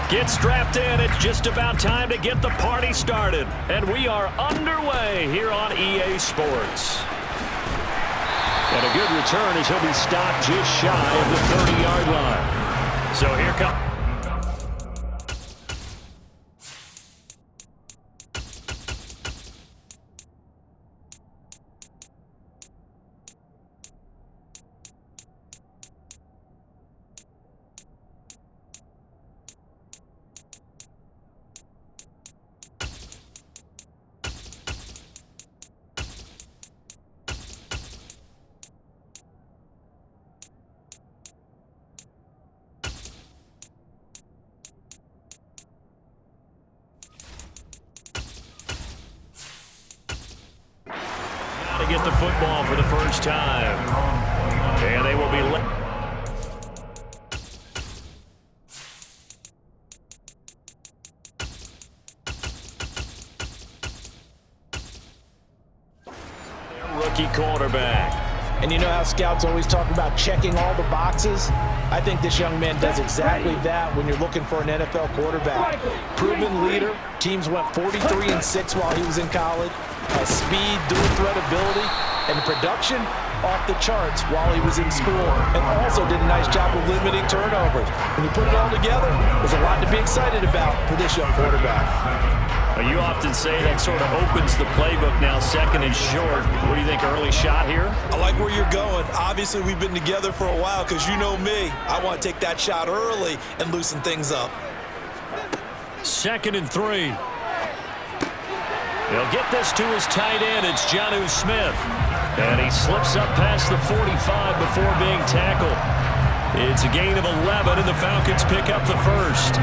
Get strapped in. It's just about time to get the party started. And we are underway here on EA Sports. And a good return as he'll be stopped just shy of the 30-yard line. So here comes... to get the football for the first time. And they will be rookie quarterback. And you know how scouts always talk about checking all the boxes? I think this young man does exactly that when you're looking for an NFL quarterback. Proven leader. Teams went 43-6 while he was in college. Has speed, dual threat ability, and production off the charts while he was in school. And also did a nice job of limiting turnovers. When you put it all together, there's a lot to be excited about for this young quarterback. You often say that sort of opens the playbook now, second and short. What do you think, early shot here? I like where you're going. Obviously, we've been together for a while because you know me. I want to take that shot early and loosen things up. 2nd and 3. He'll get this to his tight end. It's Jonnu Smith. And he slips up past the 45 before being tackled. It's a gain of 11, and the Falcons pick up the first.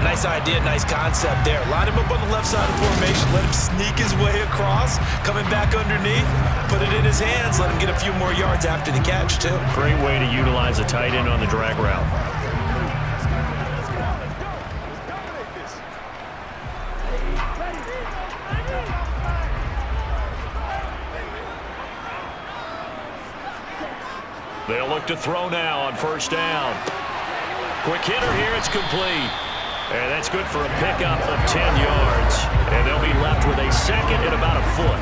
Nice idea, nice concept there. Line him up on the left side of the formation. Let him sneak his way across. Coming back underneath. Put it in his hands. Let him get a few more yards after the catch, too. Great way to utilize a tight end on the drag route. They'll look to throw now on first down. Quick hitter here. It's complete. And that's good for a pickup of 10 yards. And they'll be left with a second and about a foot.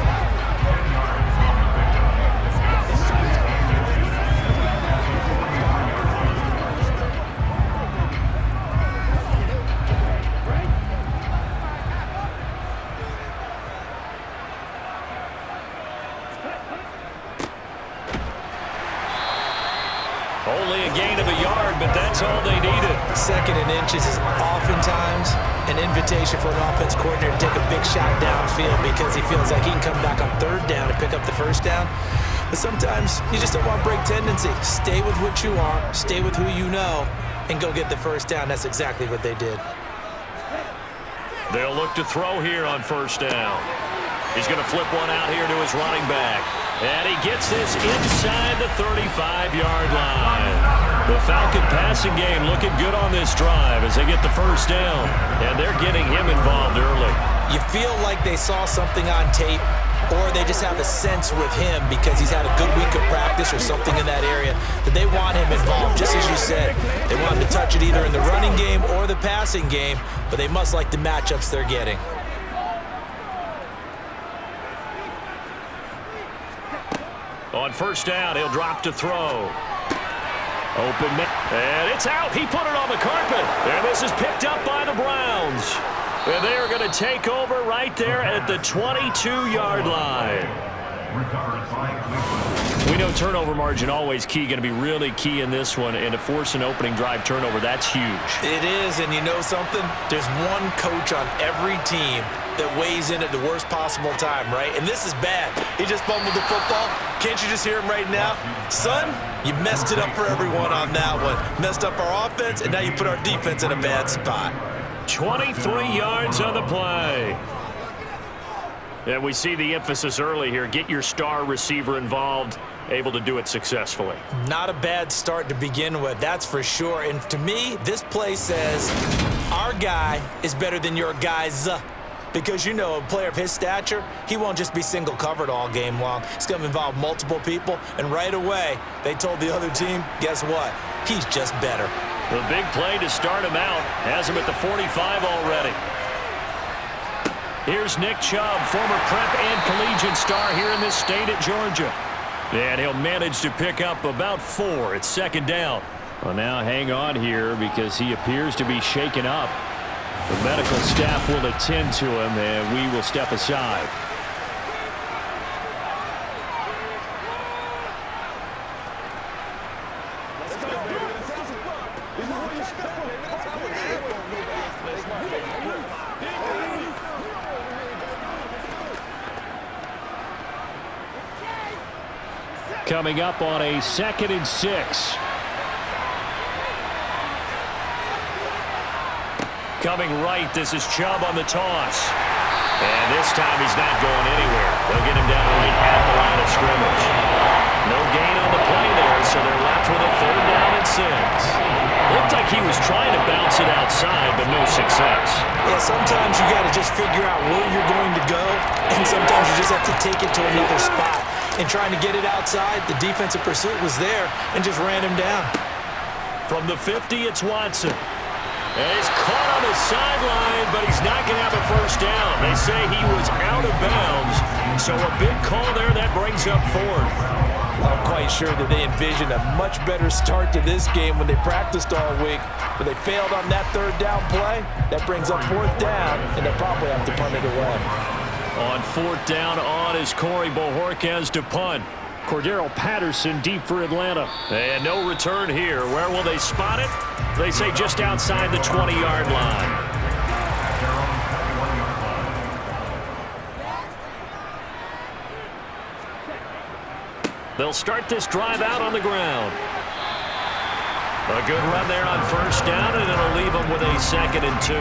Only a gain of a yard, but that's all they needed. 2nd and inches is oftentimes an invitation for an offense coordinator to take a big shot downfield because he feels like he can come back on 3rd down and pick up the first down. But sometimes you just don't want break tendency. Stay with what you are, stay with who you know, and go get the first down. That's exactly what they did. They'll look to throw here on first down. He's going to flip one out here to his running back. And he gets this inside the 35-yard line. The Falcon passing game looking good on this drive as they get the first down. And they're getting him involved early. You feel like they saw something on tape, or they just have a sense with him because he's had a good week of practice or something in that area that they want him involved, just as you said. They want him to touch it either in the running game or the passing game, but they must like the matchups they're getting. On first down, he'll drop to throw. Open man, and it's out. He put it on the carpet, and this is picked up by the Browns. And they are going to take over right there at the 22-yard line. We know turnover margin always key, going to be really key in this one, and to force an opening drive turnover, that's huge. It is, and you know something? There's one coach on every team that weighs in at the worst possible time, right? And this is bad. He just fumbled the football. Can't you just hear him right now? Son, you messed it up for everyone on that one. Messed up our offense, and now you put our defense in a bad spot. 23 yards on the play. And we see the emphasis early here. Get your star receiver involved, able to do it successfully. Not a bad start to begin with, that's for sure. And to me, this play says our guy is better than your guys. Because, you know, a player of his stature, he won't just be single covered all game long. It's going to involve multiple people. And right away, they told the other team, guess what? He's just better. The big play to start him out has him at the 45 already. Here's Nick Chubb, former prep and collegiate star here in this state at Georgia. And he'll manage to pick up about 4 at second down. Well, now hang on here because he appears to be shaken up. The medical staff will attend to him, and we will step aside. Coming up on a 2nd and 6. Coming right, this is Chubb on the toss. And this time he's not going anywhere. They'll get him down right at the line of scrimmage. No gain on the play there, so they're left with a 3rd down and 6. Looked like he was trying to bounce it outside, but no success. Yeah, sometimes you got to just figure out where you're going to go, and sometimes you just have to take it to another spot. And trying to get it outside, the defensive pursuit was there and just ran him down. From the 50, it's Watson. And he's caught on the sideline, but he's not going to have a 1st down. They say he was out of bounds, so a big call there that brings up 4th. I'm quite sure that they envisioned a much better start to this game when they practiced all week, but they failed on that 3rd down play. That brings up 4th down, and they'll probably have to punt it away. On 4th down on is Corey Bojorquez to punt. Cordero Patterson deep for Atlanta. And no return here. Where will they spot it? They say just outside the 20-yard line. They'll start this drive out on the ground. A good run there on 1st down, and it'll leave them with a 2nd and 2.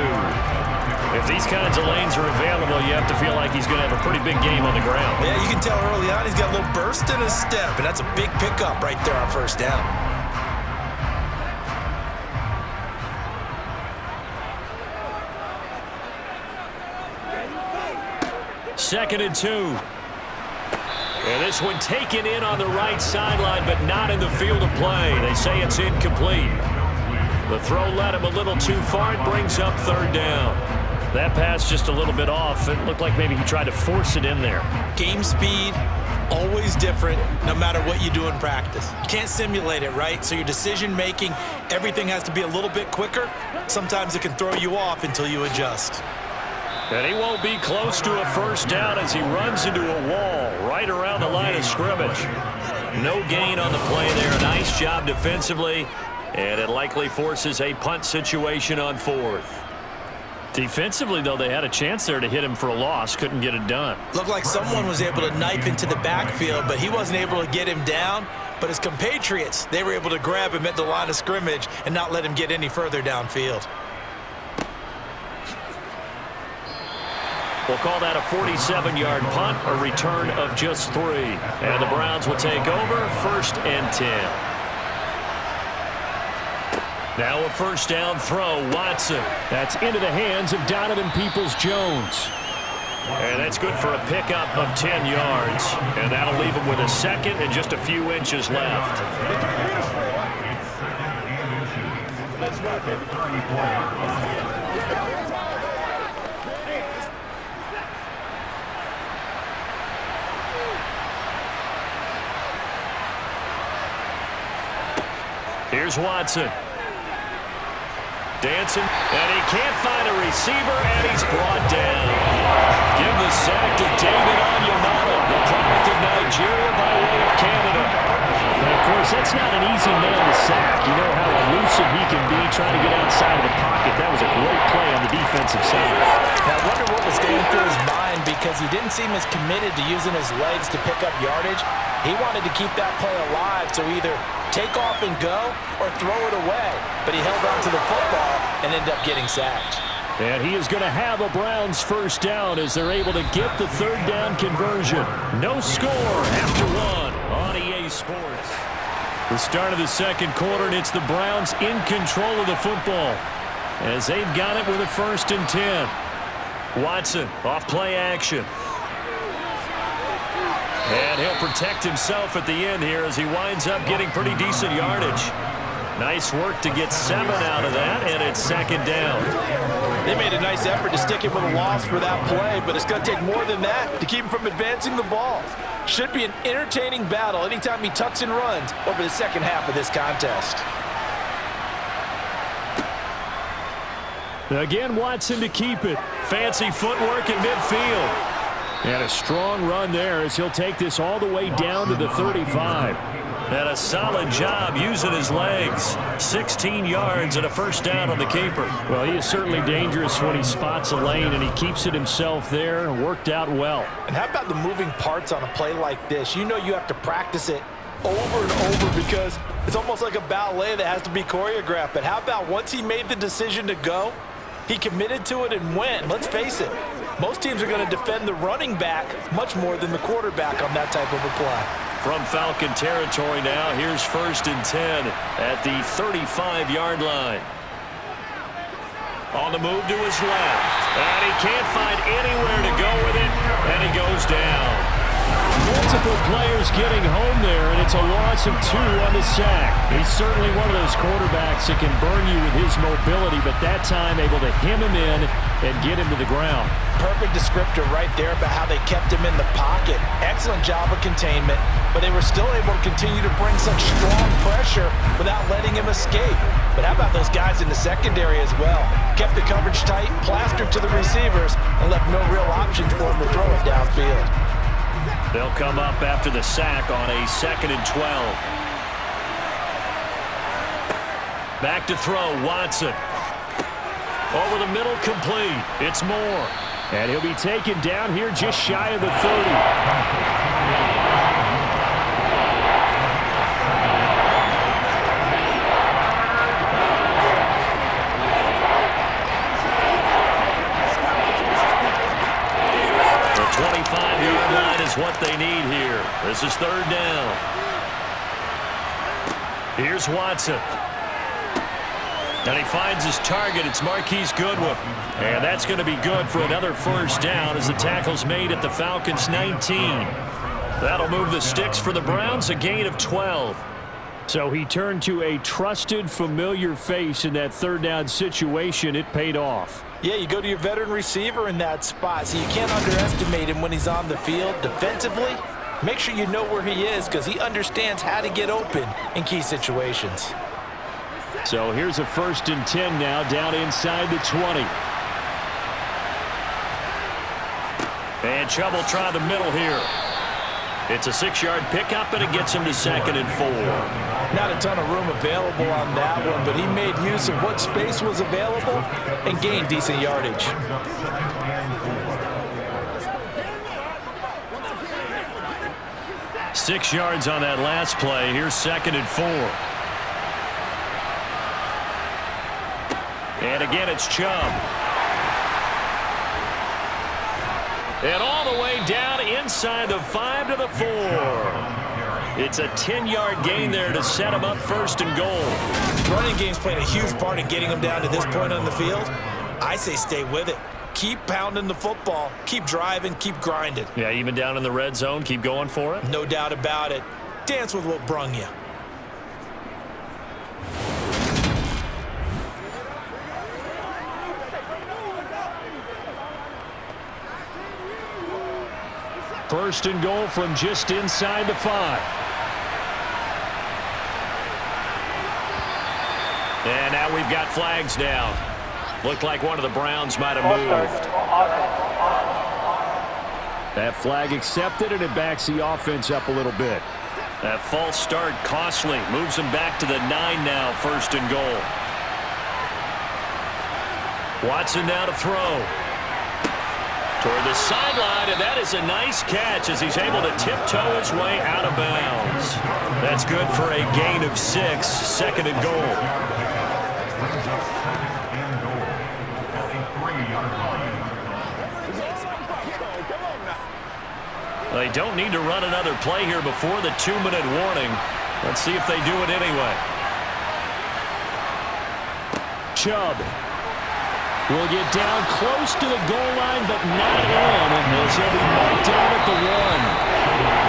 If these kinds of lanes are available, you have to feel like he's going to have a pretty big game on the ground. Yeah, you can tell early on he's got a little burst in his step, and that's a big pickup right there on 1st down. Second and 2. And this one taken in on the right sideline, but not in the field of play. They say it's incomplete. The throw led him a little too far. It brings up 3rd down. That pass just a little bit off. It looked like maybe he tried to force it in there. Game speed, always different, no matter what you do in practice. You can't simulate it, right? So your decision-making, everything has to be a little bit quicker. Sometimes it can throw you off until you adjust. And he won't be close to a 1st down as he runs into a wall right around the line of scrimmage. No gain on the play there. Nice job defensively, and it likely forces a punt situation on 4th. Defensively, though, they had a chance there to hit him for a loss. Couldn't get it done. Looked like someone was able to knife into the backfield, but he wasn't able to get him down. But his compatriots, they were able to grab him at the line of scrimmage and not let him get any further downfield. We'll call that a 47-yard punt, a return of just 3. And the Browns will take over 1st and 10. Now a 1st down throw, Watson. That's into the hands of Donovan Peoples-Jones. And that's good for a pickup of 10 yards. And that'll leave him with a 2nd and just a few inches left. Here's Watson. Dancing, and he can't find a receiver, and he's brought down. Give the sack to David Onyemata, the product of Nigeria by way of Canada. And of course, that's not an easy man to sack. You know how elusive he can be trying to get outside of the pocket. That was a great play on the defensive side. Now, I wonder what was going through his mind because he didn't seem as committed to using his legs to pick up yardage. He wanted to keep that play alive, so either take off and go or throw it away. But he held on to the football and ended up getting sacked. And he is going to have a Browns 1st down as they're able to get the 3rd down conversion. No score after 1 on EA Sports. The start of the 2nd quarter, and it's the Browns in control of the football as they've got it with a 1st and 10. Watson off play action. And he'll protect himself at the end here as he winds up getting pretty decent yardage. Nice work to get 7 out of that, and it's second down. They made a nice effort to stick him with a loss for that play, but it's going to take more than that to keep him from advancing the ball. Should be an entertaining battle anytime he tucks and runs over the second half of this contest. Again, Watson to keep it. Fancy footwork in midfield. And a strong run there as he'll take this all the way down to the 35. And a solid job using his legs. 16 yards and a first down on the keeper. Well, he is certainly dangerous when he spots a lane, and he keeps it himself there. Worked out well. And how about the moving parts on a play like this? You know you have to practice it over and over because it's almost like a ballet that has to be choreographed. But how about once he made the decision to go, he committed to it and went. Let's face it, most teams are going to defend the running back much more than the quarterback on that type of a play. From Falcon territory now, here's 1st and 10 at the 35-yard line. On the move to his left, and he can't find anywhere to go with it, and he goes down. Multiple players getting home there, and it's a loss of 2 on the sack. He's certainly one of those quarterbacks that can burn you with his mobility, but that time able to hem him in and get him to the ground. Perfect descriptor right there about how they kept him in the pocket. Excellent job of containment, but they were still able to continue to bring such strong pressure without letting him escape. But how about those guys in the secondary as well? Kept the coverage tight, plastered to the receivers, and left no real options for him to throw it downfield. They'll come up after the sack on a 2nd and 12. Back to throw, Watson. Over the middle, complete. It's Moore. And he'll be taken down here just shy of the 30. What they need here. This is 3rd down. Here's Watson. And he finds his target. It's Marquise Goodwin. And that's going to be good for another first down as the tackle's made at the Falcons' 19. That'll move the sticks for the Browns, a gain of 12. So he turned to a trusted, familiar face in that 3rd down situation. It paid off. Yeah, you go to your veteran receiver in that spot, so you can't underestimate him when he's on the field. Defensively, make sure you know where he is because he understands how to get open in key situations. So here's a 1st and 10 now down inside the 20. And Chubb will try the middle here. It's a 6-yard pickup, and it gets him to 2nd and 4. Not a ton of room available on that one, but he made use of what space was available and gained decent yardage. Six yards on that last play. Here's 2nd and 4. And again, it's Chubb. And all the way down inside the 5 to the 4. It's a 10-yard gain there to set him up 1st and goal. Running game's played a huge part in getting him down to this point on the field. I say stay with it. Keep pounding the football. Keep driving. Keep grinding. Yeah, even down in the red zone, keep going for it. No doubt about it. Dance with what brung you. First and goal from just inside the 5. And now we've got flags down. Looked like one of the Browns might have moved. That flag accepted, and it backs the offense up a little bit. That false start costly. Moves him back to the 9 now, 1st and goal. Watson now to throw. Toward the sideline, and that is a nice catch as he's able to tiptoe his way out of bounds. That's good for a gain of 6, 2nd and goal. They don't need to run another play here before the 2-minute warning. Let's see if they do it anyway. Chubb will get down close to the goal line, but not in, as he'll be marked down at the 1.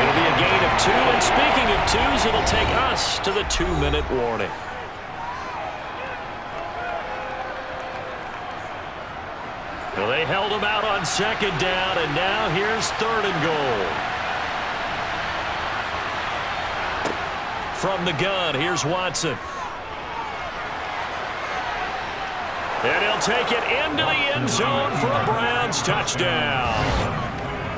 It'll be a gain of 2, and speaking of 2s, it'll take us to the 2-minute warning. Well, they held him out on second down, and now here's third and goal. From the gun, here's Watson. And he'll take it into the end zone for a Browns touchdown.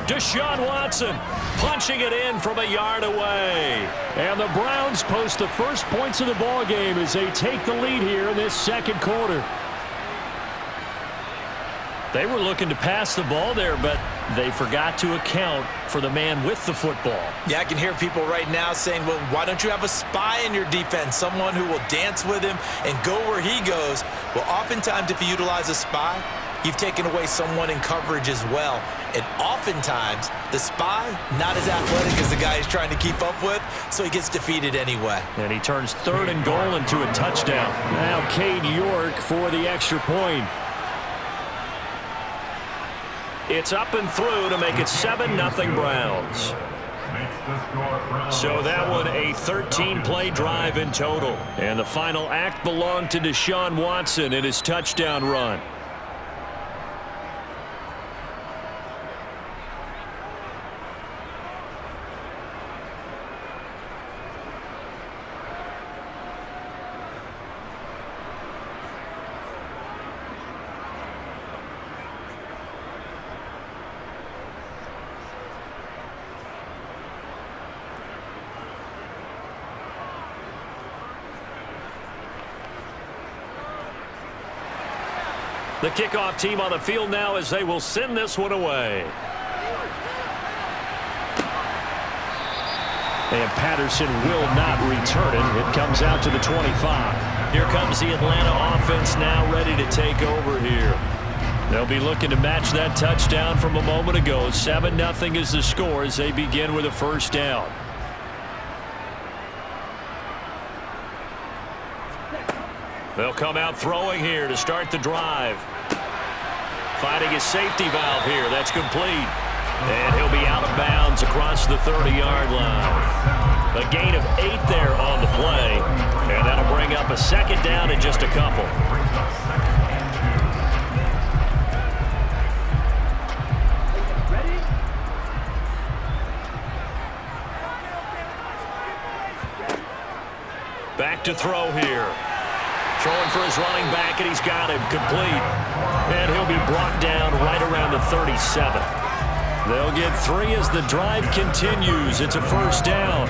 Deshaun Watson punching it in from a yard away. And the Browns post the first points of the ball game as they take the lead here in this second quarter. They were looking to pass the ball there, but they forgot to account for the man with the football. Yeah, I can hear people right now saying, well, why don't you have a spy in your defense, someone who will dance with him and go where he goes? Well, oftentimes if you utilize a spy, you've taken away someone in coverage as well. And oftentimes, the spy, not as athletic as the guy he's trying to keep up with, so he gets defeated anyway. And he turns third and goal into a touchdown. Now Cade York for the extra point. It's up and through to make it 7-0 Browns. So that one a 13-play drive in total. And the final act belonged to Deshaun Watson in his touchdown run. The kickoff team on the field now as they will send this one away. And Patterson will not return it. It comes out to the 25. Here comes the Atlanta offense now ready to take over here. They'll be looking to match that touchdown from a moment ago. 7-0 is the score as they begin with a first down. They'll come out throwing here to start the drive. Finding his safety valve here. That's complete. And he'll be out of bounds across the 30-yard line. A gain of 8 there on the play. And that'll bring up a second down in just a couple. Back to throw here. Throwing for his running back, and he's got him complete. And he'll be brought down right around the 37. They'll get 3 as the drive continues. It's a first down.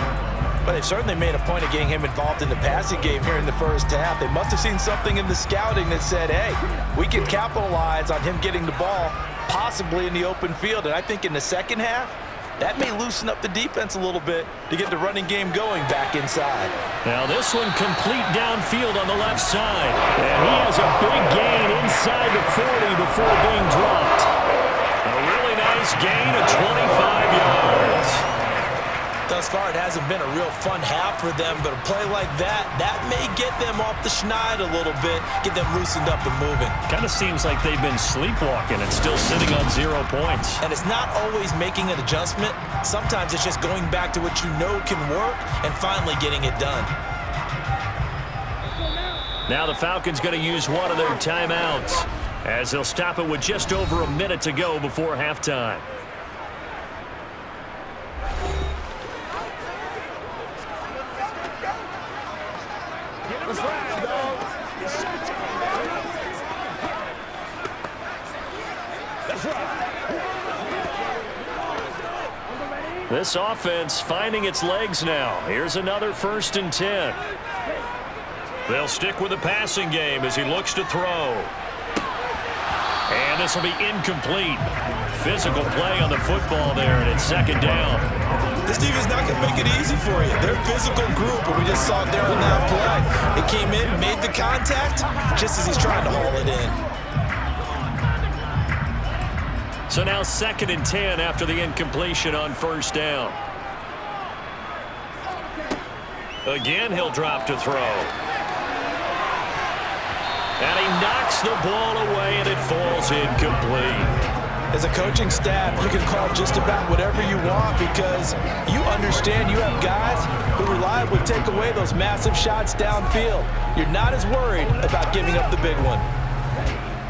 But they've certainly made a point of getting him involved in the passing game here in the first half. They must have seen something in the scouting that said, hey, we can capitalize on him getting the ball, possibly in the open field. And I think in the second half, that may loosen up the defense a little bit to get the running game going back inside. Now this one complete downfield on the left side. And he has a big gain inside the 40 before being dropped. A really nice gain of 25 yards. Thus far, it hasn't been a real fun half for them, but a play like that may get them off the schneid a little bit, get them loosened up and moving. Kind of seems like they've been sleepwalking and still sitting on 0 points. And it's not always making an adjustment. Sometimes it's just going back to what you know can work and finally getting it done. Now the Falcons going to use one of their timeouts as they'll stop it with just over a minute to go before halftime. This offense finding its legs now. Here's another 1st and 10. They'll stick with the passing game as he looks to throw. And this will be incomplete. Physical play on the football there, and it's second down. This team is not going to make it easy for you. They're a physical group, and we just saw it there on that play. It came in, made the contact, just as he's trying to haul it in. So now 2nd and 10 after the incompletion on 1st down. Again, he'll drop to throw. And he knocks the ball away, and it falls incomplete. As a coaching staff, you can call just about whatever you want because you understand you have guys who reliably take away those massive shots downfield. You're not as worried about giving up the big one.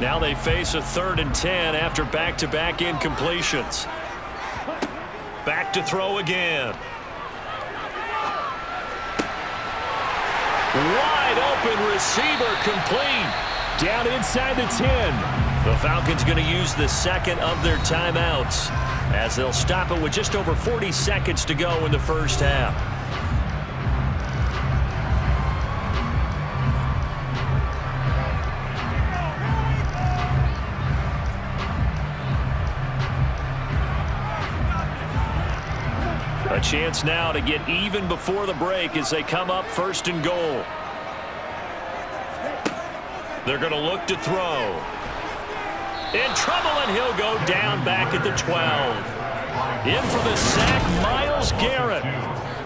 Now they face a 3rd and 10 after back-to-back incompletions. Back to throw again. Wide open receiver complete. Down inside the 10. The Falcons going to use the second of their timeouts as they'll stop it with just over 40 seconds to go in the first half. A chance now to get even before the break as they come up 1st and goal. They're going to look to throw. In trouble, and he'll go down back at the 12. In for the sack, Myles Garrett.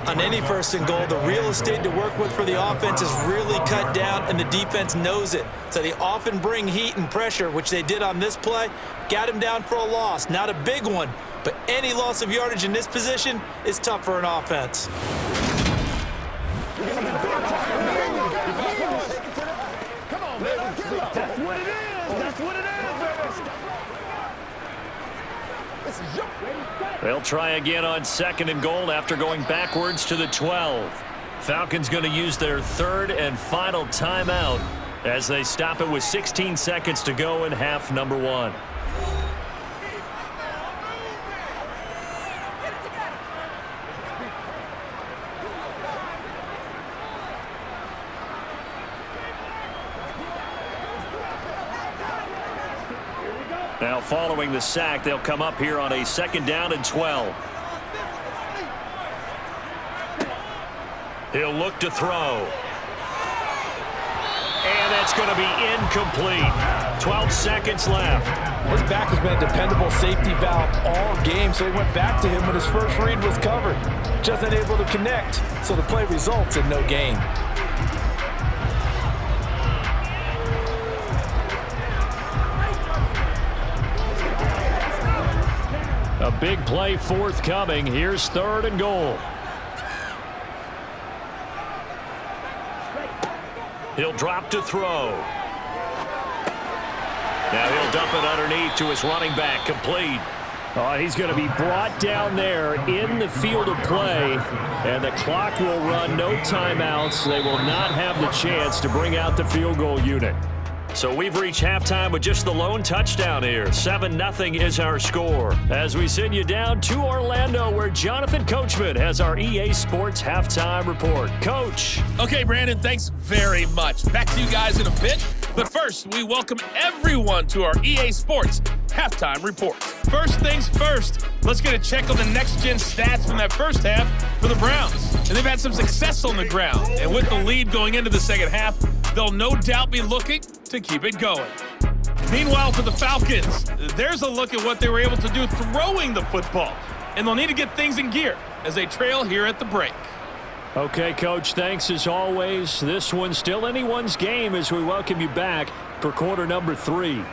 On any 1st and goal, the real estate to work with for the offense is really cut down, and the defense knows it. So they often bring heat and pressure, which they did on this play. Got him down for a loss. Not a big one, but any loss of yardage in this position is tough for an offense. That's what it is. That's what it is, baby. They'll try again on 2nd and goal after going backwards to the 12. Falcons going to use their 3rd and final timeout as they stop it with 16 seconds to go in half number 1. Now following the sack, they'll come up here on a 2nd down and 12. He'll look to throw. And that's going to be incomplete. 12 seconds left. His back has been a dependable safety valve all game, so he went back to him when his first read was covered. Just unable to connect, so the play results in no gain. A big play forthcoming. Here's 3rd and goal. He'll drop to throw. Now he'll dump it underneath to his running back. Complete. He's going to be brought down there in the field of play, and the clock will run. No timeouts. They will not have the chance to bring out the field goal unit. So we've reached halftime with just the lone touchdown here. 7-0 is our score. As we send you down to Orlando, where Jonathan Coachman has our EA Sports halftime report. Coach. Okay, Brandon, thanks very much. Back to you guys in a bit. But first, we welcome everyone to our EA Sports halftime report. First things first, let's get a check on the next-gen stats from that first half for the Browns. And they've had some success on the ground. And with the lead going into the second half, they'll no doubt be looking to keep it going. Meanwhile, for the Falcons, there's a look at what they were able to do throwing the football. And they'll need to get things in gear as they trail here at the break. Okay, Coach, thanks as always. This one's still anyone's game as we welcome you back for quarter number 3.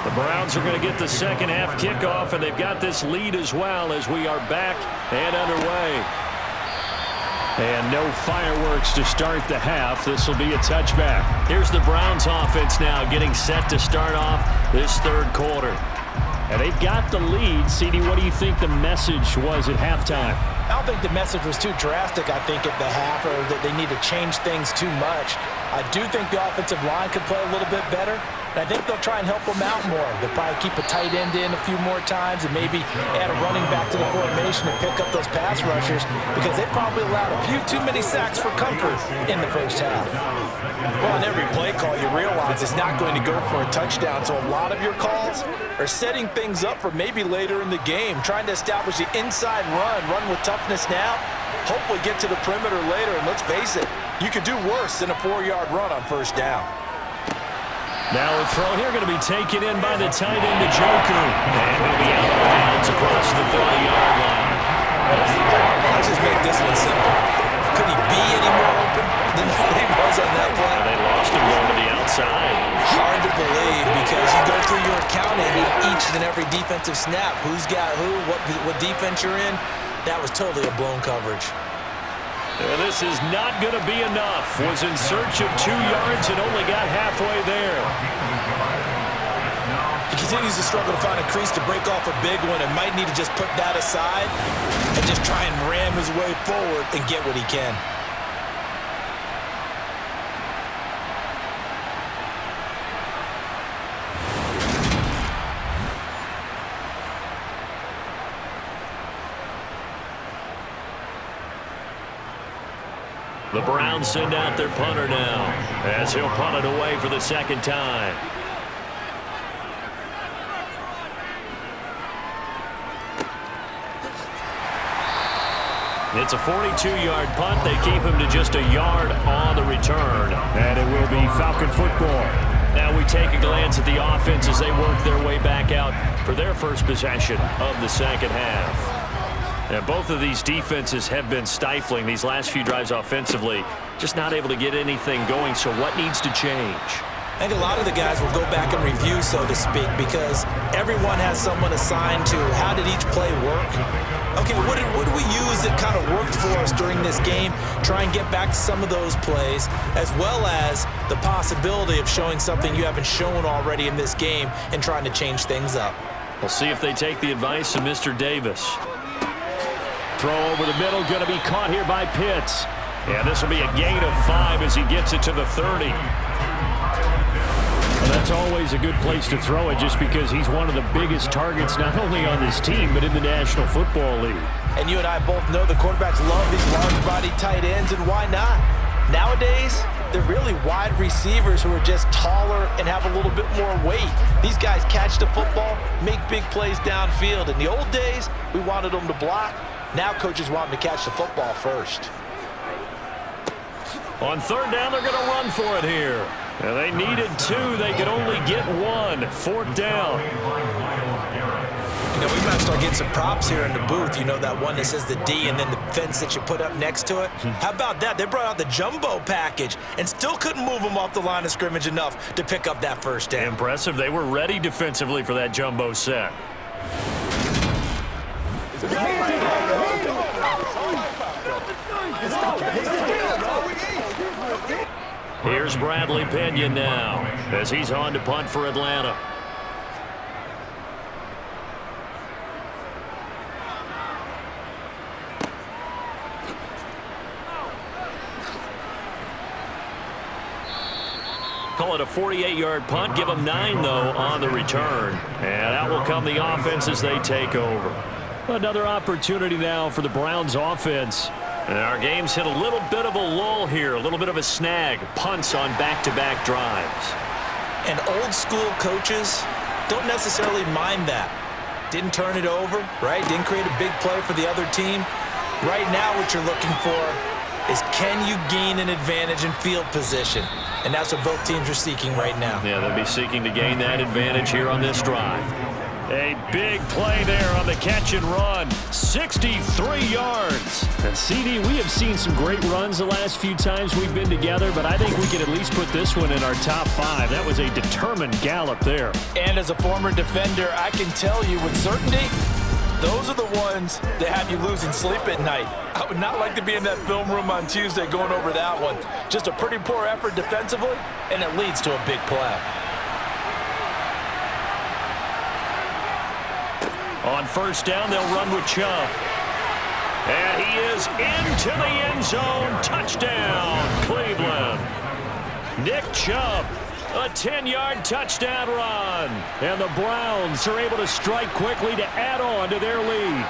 The Browns are going to get the second half kickoff, and they've got this lead as well as we are back and underway. And no fireworks to start the half. This will be a touchback. Here's the Browns offense now getting set to start off this third quarter. And they've got the lead. CD, what do you think the message was at halftime? I don't think the message was too drastic, I think, at the half, or that they need to change things too much. I do think the offensive line could play a little bit better. And I think they'll try and help them out more. They'll probably keep a tight end in a few more times and maybe add a running back to the formation and pick up those pass rushers, because they probably allowed a few too many sacks for comfort in the first half. Well, on every play call, you realize it's not going to go for a touchdown, so a lot of your calls are setting things up for maybe later in the game, trying to establish the inside run with toughness now, hopefully get to the perimeter later, and let's face it, you could do worse than a 4-yard run on first down. Now a throw here going to be taken in by the tight end, Njoku. And he'll be out of bounds across the 30-yard line. Let's just make this one simple. Could he be any more open than he was on that play? They lost him going to the outside. Hard to believe because you go through your accounting each and every defensive snap. Who's got who, what defense you're in. That was totally a blown coverage. And this is not going to be enough. Was in search of 2 yards and only got halfway there. He continues to struggle to find a crease to break off a big one and might need to just put that aside and just try and ram his way forward and get what he can. The Browns send out their punter now as he'll punt it away for the second time. It's a 42-yard punt. They keep him to just a yard on the return. And it will be Falcon football. Now we take a glance at the offense as they work their way back out for their first possession of the second half. And both of these defenses have been stifling these last few drives offensively. Just not able to get anything going, so what needs to change? I think a lot of the guys will go back and review, so to speak, because everyone has someone assigned to how did each play work. Okay, what did we use that kind of worked for us during this game? Try and get back to some of those plays, as well as the possibility of showing something you haven't shown already in this game and trying to change things up. We'll see if they take the advice of Mr. Davis. Throw over the middle, going to be caught here by Pitts. Yeah, this will be a gain of 5 as he gets it to the 30. Well, that's always a good place to throw it just because he's one of the biggest targets not only on this team but in the National Football League. And you and I both know the quarterbacks love these large-body tight ends, and why not? Nowadays, they're really wide receivers who are just taller and have a little bit more weight. These guys catch the football, make big plays downfield. In the old days, we wanted them to block. Now coaches want them to catch the football first. On third down, they're going to run for it here. And they needed 2. They could only get 1. Fourth down. You know, we might start getting some props here in the booth. You know, that one that says the D and then the fence that you put up next to it. How about that? They brought out the jumbo package and still couldn't move them off the line of scrimmage enough to pick up that first down. Impressive. They were ready defensively for that jumbo set. Here's Bradley Pinion now as he's on to punt for Atlanta. Call it a 48-yard punt. Give them 9, though, on the return. And out will come the offense as they take over. Another opportunity now for the Browns offense. And our game's hit a little bit of a lull here, a little bit of a snag. Punts on back-to-back drives. And old-school coaches don't necessarily mind that. Didn't turn it over, right? Didn't create a big play for the other team. Right now what you're looking for is can you gain an advantage in field position? And that's what both teams are seeking right now. Yeah, they'll be seeking to gain that advantage here on this drive. A big play there on the catch and run. 63 yards. And CD, we have seen some great runs the last few times we've been together, but I think we can at least put this one in our top 5. That was a determined gallop there. And as a former defender, I can tell you with certainty, those are the ones that have you losing sleep at night. I would not like to be in that film room on Tuesday going over that one. Just a pretty poor effort defensively, and it leads to a big play. On first down, they'll run with Chubb. And he is into the end zone. Touchdown, Cleveland. Nick Chubb, a 10-yard touchdown run. And the Browns are able to strike quickly to add on to their lead.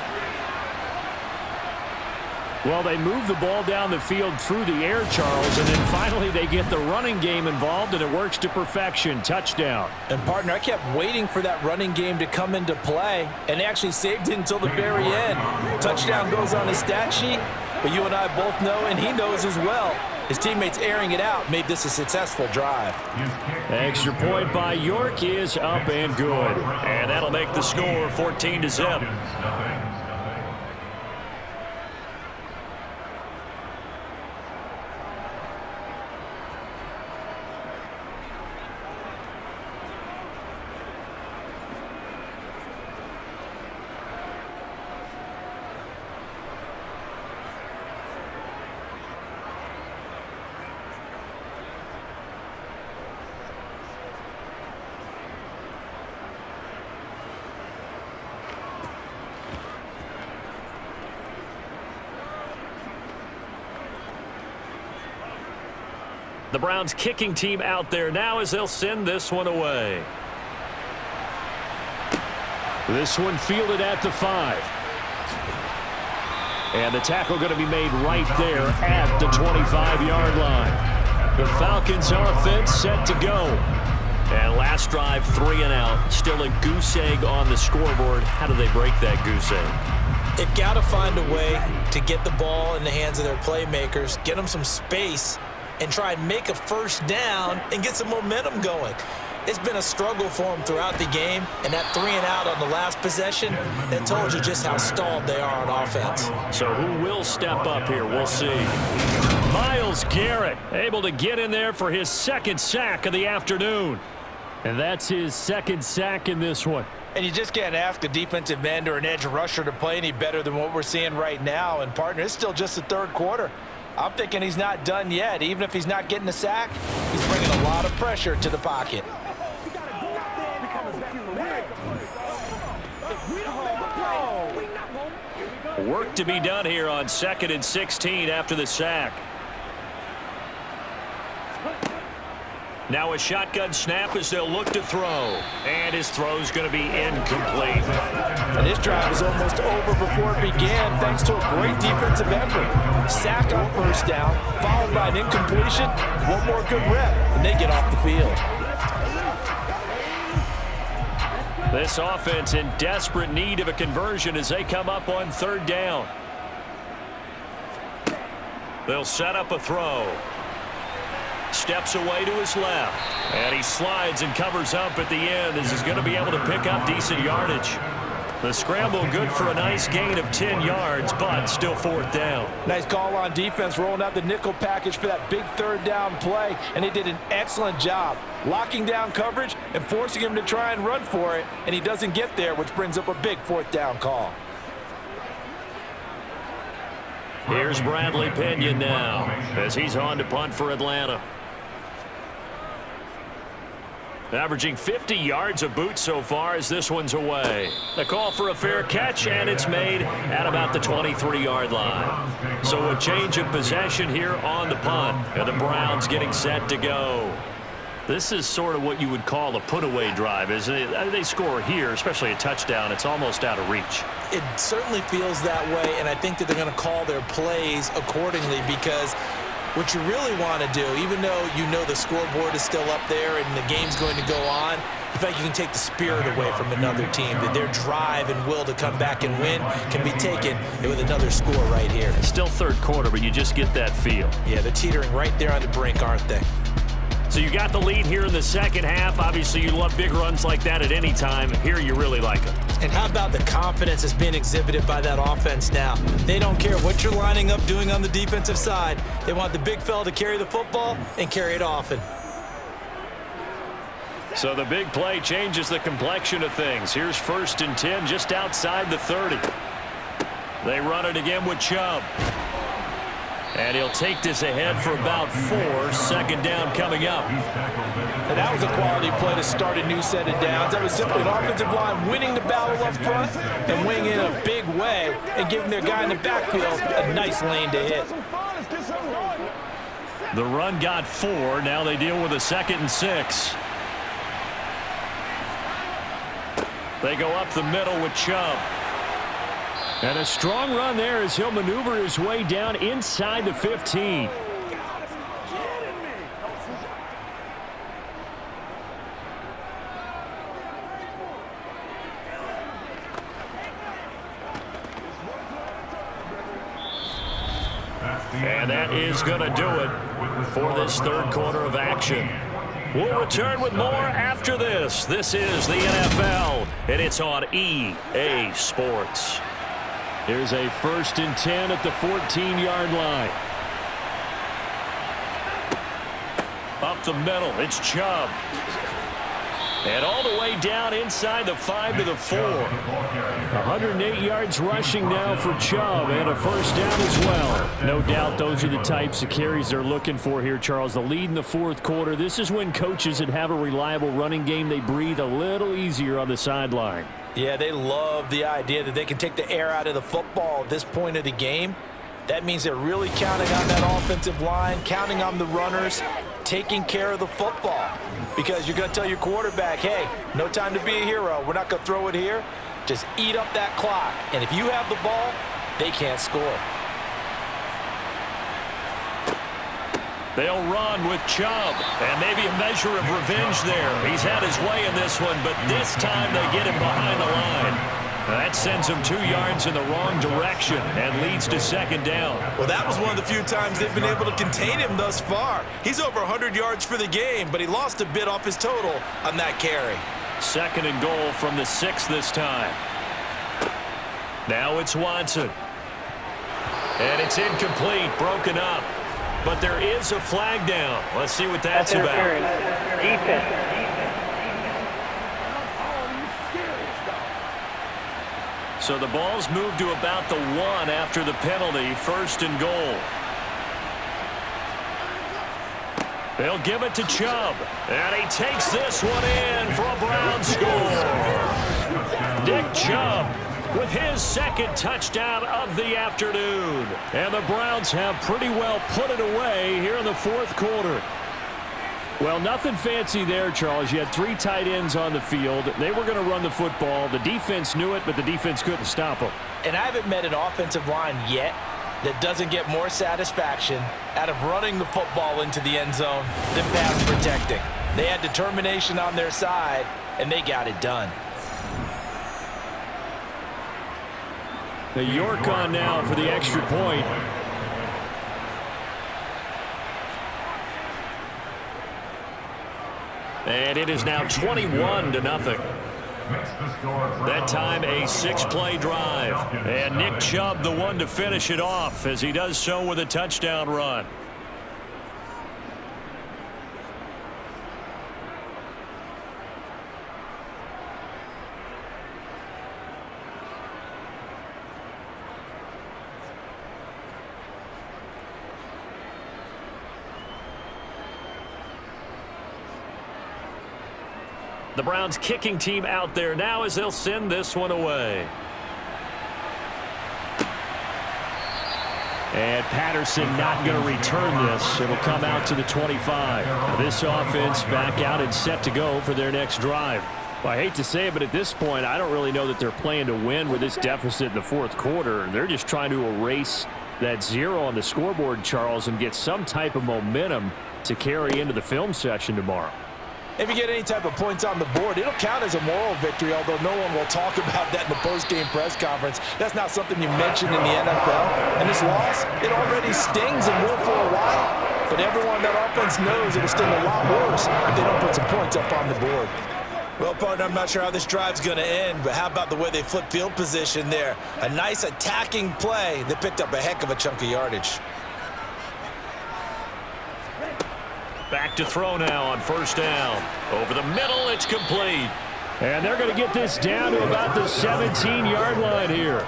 Well, they move the ball down the field through the air, Charles, and then finally they get the running game involved, and it works to perfection. Touchdown. And, partner, I kept waiting for that running game to come into play, and they actually saved it until the very end. Touchdown goes on his stat sheet, but you and I both know, and he knows as well, His teammates airing it out made this a successful drive. Extra point by York is up and good. And that'll make the score 14-0. The Browns kicking team out there now as they'll send this one away. This one fielded at the 5. And the tackle going to be made right there at the 25-yard line. The Falcons offense set to go. And last drive, 3 and out. Still a goose egg on the scoreboard. How do they break that goose egg? They've got to find a way to get the ball in the hands of their playmakers, get them some space, and try and make a first down and get some momentum going. It's been a struggle for them throughout the game, and that 3 and out on the last possession, that told you just how stalled they are on offense. So who will step up here? We'll see. Myles Garrett able to get in there for his second sack of the afternoon. And that's his second sack in this one. And you just can't ask a defensive end or an edge rusher to play any better than what we're seeing right now. And, partner, it's still just the third quarter. I'm thinking he's not done yet. Even if he's not getting a sack, he's bringing a lot of pressure to the pocket. Work to be done here on 2nd and 16 after the sack. Now a shotgun snap as they'll look to throw. And his throw's going to be incomplete. And this drive is almost over before it began thanks to a great defensive effort. Sack on first down, followed by an incompletion. One more good rep, and they get off the field. This offense in desperate need of a conversion as they come up on 3rd down. They'll set up a throw. Steps away to his left. And he slides and covers up at the end as he's going to be able to pick up decent yardage. The scramble good for a nice gain of 10 yards, but still 4th down. Nice call on defense, rolling out the nickel package for that big 3rd down play, and they did an excellent job locking down coverage and forcing him to try and run for it, and he doesn't get there, which brings up a big 4th down call. Here's Bradley Pinion now as he's on to punt for Atlanta. Averaging 50 yards a boot so far as this one's away. The call for a fair catch, and it's made at about the 23-yard line. So a change of possession here on the punt, and the Browns getting set to go. This is sort of what you would call a put-away drive, isn't it? They score here, especially a touchdown. It's almost out of reach. It certainly feels that way, and I think that they're going to call their plays accordingly because what you really want to do, even though you know the scoreboard is still up there and the game's going to go on, in fact, you can take the spirit away from another team. That their drive and will to come back and win can be taken with another score right here. Still 3rd quarter, but you just get that feel. Yeah, they're teetering right there on the brink, aren't they? So you got the lead here in the 2nd half. Obviously, you love big runs like that at any time. Here, you really like them. And how about the confidence that's being exhibited by that offense now? They don't care what you're lining up doing on the defensive side. They want the big fella to carry the football and carry it often. So the big play changes the complexion of things. Here's 1st and 10 just outside the 30. They run it again with Chubb. And he'll take this ahead for about 4. 2nd down coming up. And that was a quality play to start a new set of downs. That was simply an offensive line winning the battle up front and winning in a big way and giving their guy in the backfield a nice lane to hit. The run got 4. Now they deal with a 2nd and 6. They go up the middle with Chubb. And a strong run there as he'll maneuver his way down inside the 15. And that is going to do it. for this third quarter of action. We'll return with more after this. This is the NFL, and it's on EA Sports. Here's a 1st and 10 at the 14-yard line. Up the middle, it's Chubb. And all the way down inside the 5 to the 4. 108 yards rushing now for Chubb, and a 1st down as well. No doubt those are the types of carries they're looking for here, Charles. The lead in the 4th quarter. This is when coaches that have a reliable running game, they breathe a little easier on the sideline. Yeah, they love the idea that they can take the air out of the football at this point of the game. That means they're really counting on that offensive line, counting on the runners, taking care of the football. Because you're going to tell your quarterback, hey, no time to be a hero. We're not going to throw it here. Just eat up that clock. And if you have the ball, they can't score. They'll run with Chubb, and maybe a measure of revenge there. He's had his way in this one, but this time they get him behind the line. That sends him 2 yards in the wrong direction and leads to 2nd down. Well, that was one of the few times they've been able to contain him thus far. He's over 100 yards for the game, but he lost a bit off his total on that carry. 2nd and goal from the 6 this time. Now it's Watson. And it's incomplete, broken up. But there is a flag down. Let's see what that's about. Defense. So the ball's moved to about the 1 after the penalty. 1st and goal. They'll give it to Chubb. And he takes this one in for a Brown score. Nick Chubb with his 2nd touchdown of the afternoon. And the Browns have pretty well put it away here in the 4th quarter. Well, nothing fancy there, Charles. You had 3 tight ends on the field. They were going to run the football. The defense knew it, but the defense couldn't stop them. And I haven't met an offensive line yet that doesn't get more satisfaction out of running the football into the end zone than pass protecting. They had determination on their side, and they got it done. The York on now for the extra point. And it is now 21-0. That time a 6-play drive. And Nick Chubb the one to finish it off as he does so with a touchdown run. The Browns kicking team out there now as they'll send this one away. And Patterson not going to return this. It'll come out to the 25. Now this offense back out and set to go for their next drive. Well, I hate to say it, but at this point, I don't really know that they're playing to win with this deficit in the 4th quarter. They're just trying to erase that 0 on the scoreboard, Charles, and get some type of momentum to carry into the film session tomorrow. If you get any type of points on the board, it'll count as a moral victory, although no one will talk about that in the post-game press conference. That's not something you mention in the NFL. And this loss, it already stings and will for a while. But everyone on that offense knows it'll sting a lot worse if they don't put some points up on the board. Well, partner, I'm not sure how this drive's going to end, but how about the way they flip field position there? A nice attacking play that picked up a heck of a chunk of yardage. Back to throw now on 1st down. Over the middle, it's complete. And they're going to get this down to about the 17-yard line here.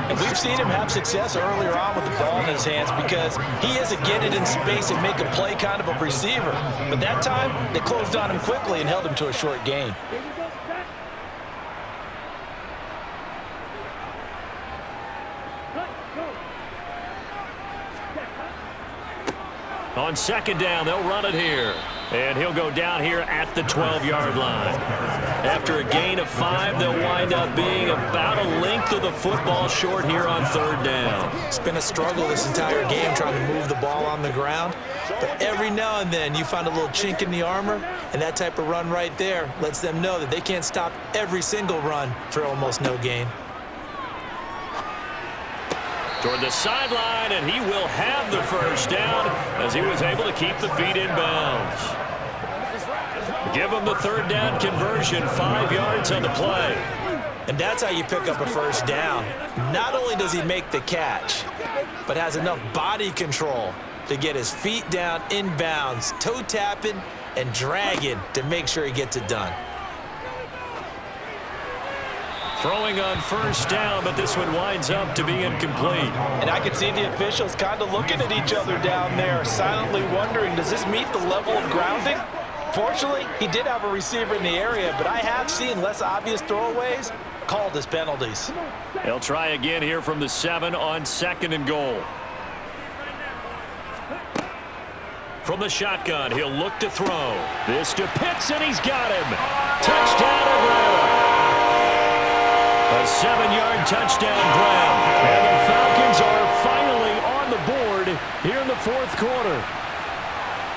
And we've seen him have success earlier on with the ball in his hands because he is a get it in space and make a play kind of a receiver. But that time, they closed on him quickly and held him to a short gain. On 2nd down, they'll run it here. And he'll go down here at the 12-yard line. After a gain of 5, they'll wind up being about a length of the football short here on 3rd down. It's been a struggle this entire game trying to move the ball on the ground. But every now and then you find a little chink in the armor, and that type of run right there lets them know that they can't stop every single run for almost no gain. toward the sideline, and he will have the first down as he was able to keep the feet in bounds. Give him the third down conversion, 5 yards on the play. And that's how you pick up a first down. Not only does he make the catch, but has enough body control to get his feet down in bounds, toe tapping and dragging to make sure he gets it done. Throwing on first down, but this one winds up to be incomplete. And I can see the officials kind of looking at each other down there, silently wondering, does this meet the level of grounding? Fortunately, he did have a receiver in the area, but I have seen less obvious throwaways called as penalties. They'll try again here from the 7 on 2nd and goal. From the shotgun, he'll look to throw. This to Pitts, and he's got him. Touchdown, Atlanta. A 7-yard touchdown grab. And the Falcons are finally on the board here in the 4th quarter.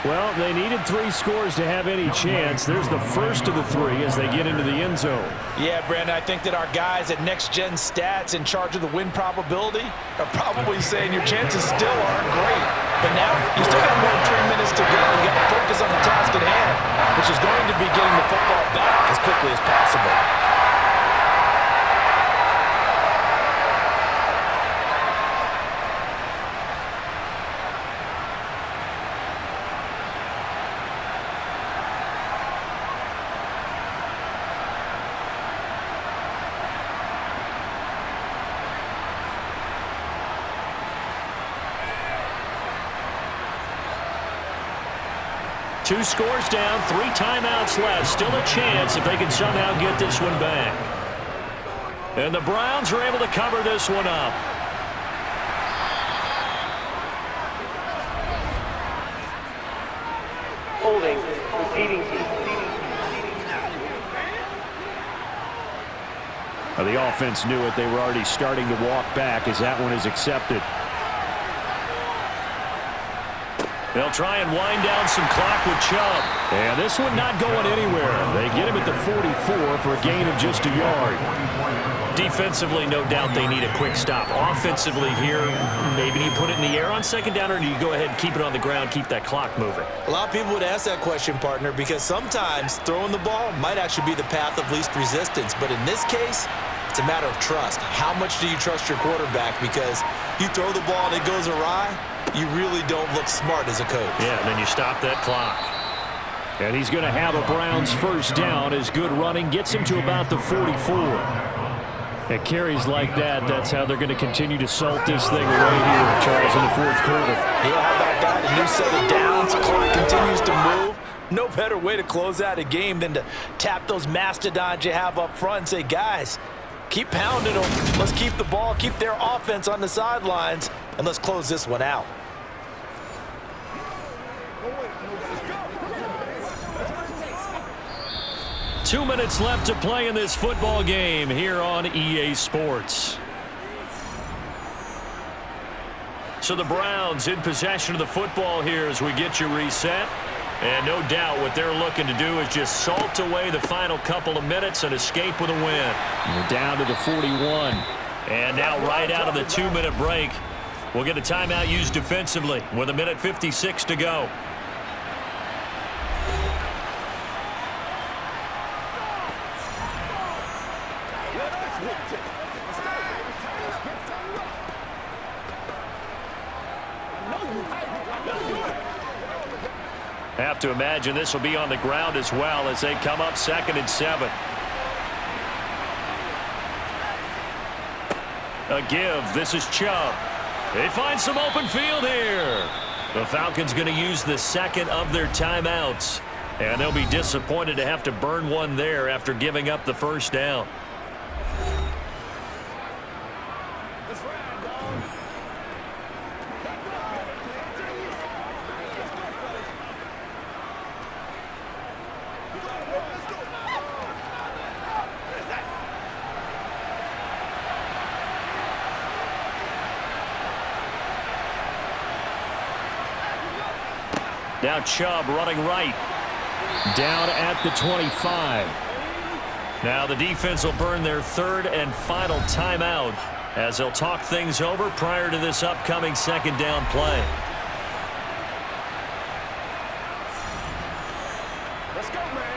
Well, they needed 3 scores to have any chance. There's the first of the 3 as they get into the end zone. Yeah, Brandon, I think that our guys at Next Gen Stats in charge of the win probability are probably saying your chances still aren't great. But now you still got more than 3 minutes to go. You got to focus on the task at hand, which is going to be getting the football back as quickly as possible. Two scores down, 3 timeouts left. Still a chance if they can somehow get this one back. And the Browns are able to cover this one up. Holding. Repeating. The offense knew it. They were already starting to walk back as that one is accepted. They'll try and wind down some clock with Chubb. And this one not going anywhere. They get him at the 44 for a gain of just a yard. Defensively, no doubt they need a quick stop. Offensively here, maybe you put it in the air on 2nd down, or do you go ahead and keep it on the ground, keep that clock moving? A lot of people would ask that question, partner, because sometimes throwing the ball might actually be the path of least resistance. But in this case, it's a matter of trust. How much do you trust your quarterback? Because you throw the ball and it goes awry, you really don't look smart as a coach. Yeah, and then you stop that clock. And he's going to have a Browns first down as good running gets him to about the 44. At carries like that, that's how they're going to continue to salt this thing away here, Charles, in the 4th quarter. Yeah, how about that? A new set of downs. Clock continues to move. No better way to close out a game than to tap those mastodons you have up front and say, guys, keep pounding them. Let's keep the ball, keep their offense on the sidelines, and let's close this one out. Two minutes left to play in this football game here on EA Sports. So the Browns in possession of the football here as we get you reset. And no doubt what they're looking to do is just salt away the final couple of minutes and escape with a win. And we're down to the 41. And now right out of the 2-minute break, we'll get a timeout used defensively with 1:56 to go. Have to imagine this will be on the ground as well as they come up 2nd and 7. A give. This is Chubb. They find some open field here. The Falcons going to use the 2nd of their timeouts. And they'll be disappointed to have to burn one there after giving up the first down. Now Chubb running right. Down at the 25. Now the defense will burn their 3rd and final timeout as they'll talk things over prior to this upcoming second down play. Let's go, man.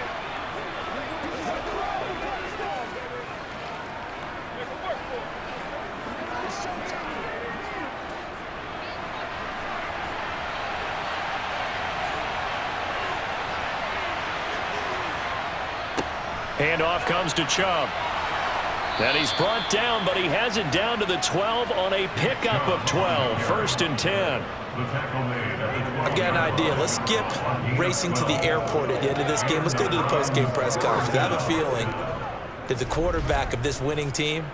Handoff comes to Chubb. And he's brought down, but he has it down to the 12 on a pickup of 12. 1st and 10. I've got an idea. Let's skip racing to the airport at the end of this game. Let's go to the post-game press conference. I have a feeling that the quarterback of this winning team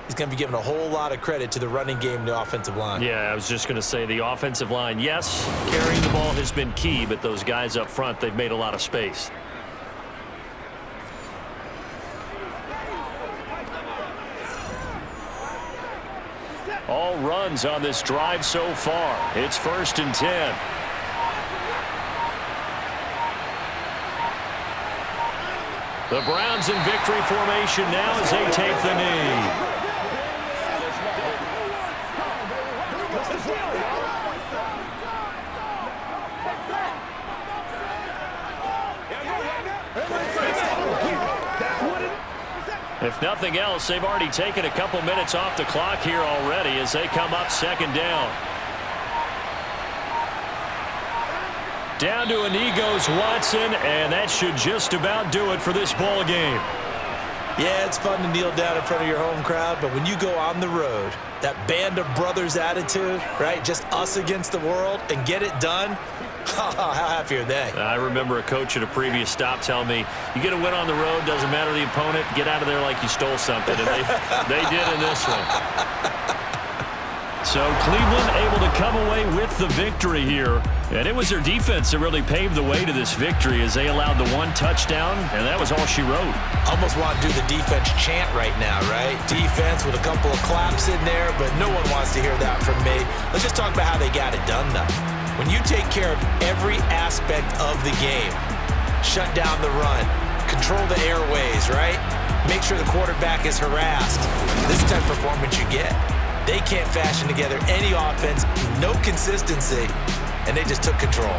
is going to be giving a whole lot of credit to the running game and the offensive line. Yeah, I was just going to say the offensive line, yes, carrying the ball has been key, but those guys up front, they've made a lot of space. All runs on this drive so far. It's 1st and 10. The Browns in victory formation now as they take the knee. If nothing else, they've already taken a couple minutes off the clock here already as they come up 2nd down. Down to a knee goes Watson, and that should just about do it for this ball game. Yeah, it's fun to kneel down in front of your home crowd, but when you go on the road, that band of brothers attitude, right, just us against the world, and get it done, how happy are they? I remember a coach at a previous stop telling me, you get a win on the road, doesn't matter the opponent, get out of there like you stole something. And they did in this one. So Cleveland able to come away with the victory here. And it was their defense that really paved the way to this victory as they allowed the 1 touchdown, and that was all she wrote. Almost want to do the defense chant right now, right? Defense with a couple of claps in there, but no one wants to hear that from me. Let's just talk about how they got it done, though. When you take care of every aspect of the game, shut down the run, control the airways, right? Make sure the quarterback is harassed. This is the type of performance you get. They can't fashion together any offense, no consistency, and they just took control.